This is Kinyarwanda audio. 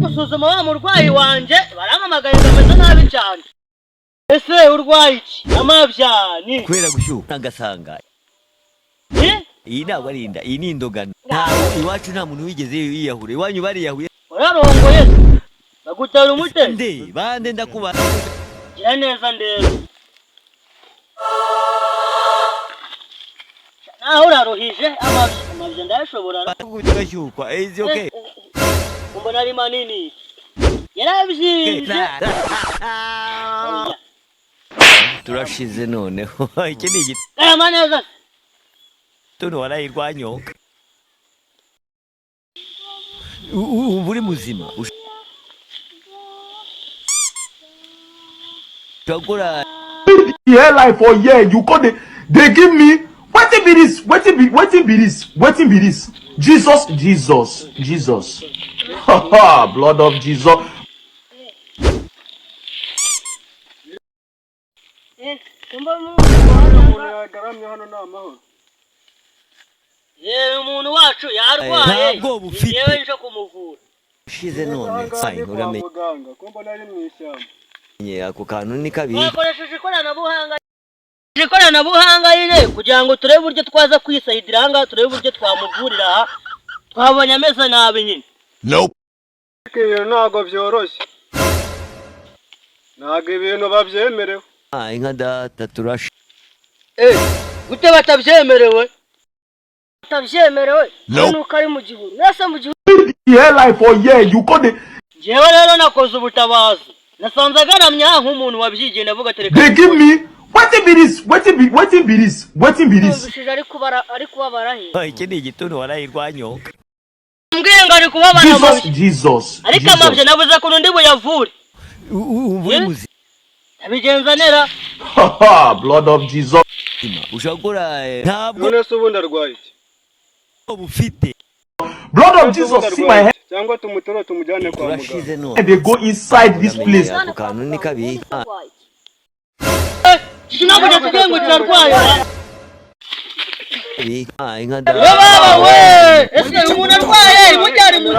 Gusuzuma wa murwayi wanje barampamagaye ngameze nabi cyane. Ese urwaye iki? Amavyani. Kwera gushyuka nagasanga. Iyi ntabwo ari inda, iyi ni indogano. Iwacu nta muntu wigeze yiyahure. Iwanyu bariyahuye. Wararongoye. Bagutera umute. Nde, bande ndakuba. Gira neza ndero. Naho uraruhije amavyo ndashobora. Gutashyukwa. Is okay. Mbona ari manini. Yarabyinje. Turashize noneho. Iki ni igiti. Maneza. Tuno warayirwanyoka. Uri muzima. Chagura. Here life for year you call they give me wetin be this? Wetin be this? Jesus. Blood of Jesus. Umuntu wacu yarwaye. Yewe nje kumuvura. Shize none. Sai uramenye. Muganga ko mbona ari mu ishyamba. Ako kantu ni kabi. Bakoresheje ikoranabuhanga yine kugira ngo turebe uburyo twaza kwisayidira hanga, turebe uburyo twamuvurira aha. Twabonye ameze nabi nyine. Nope. Ibintu ntabwo byoroshye. Ntabwo ibintu babyemerewe. Inka data turashi. Gute batabyemerewe? Batabyemerewe? Nuko ari mu gihuru. Nese mu gihuru. Here life for year you call Jewe rero nakoze ubutabazi. Nasanze agaramye nk'umuntu wabyigiye ndavuga tereka. They give me wetin be this? Ari kubabara he. Iki ni igitondo warayirwanyoka. Mbwiye ngo ari kubabara. Jesus. Ariko amavye nabuze ko ndi buyavure. Uri muzi. Abigenza nera. Blood of Jesus. Ushagura ntabwo None se ubundi arwaye iki? Ubufite. Blood of Jesus see my head. Cyangwa tumutoro tumujyane kwa muganga. They go inside this place. Ako kantu ni kabi. Sinabonye tugengo cyarwaye. Inka da. Baba we! Ese umuntu arwaye mujyane mu.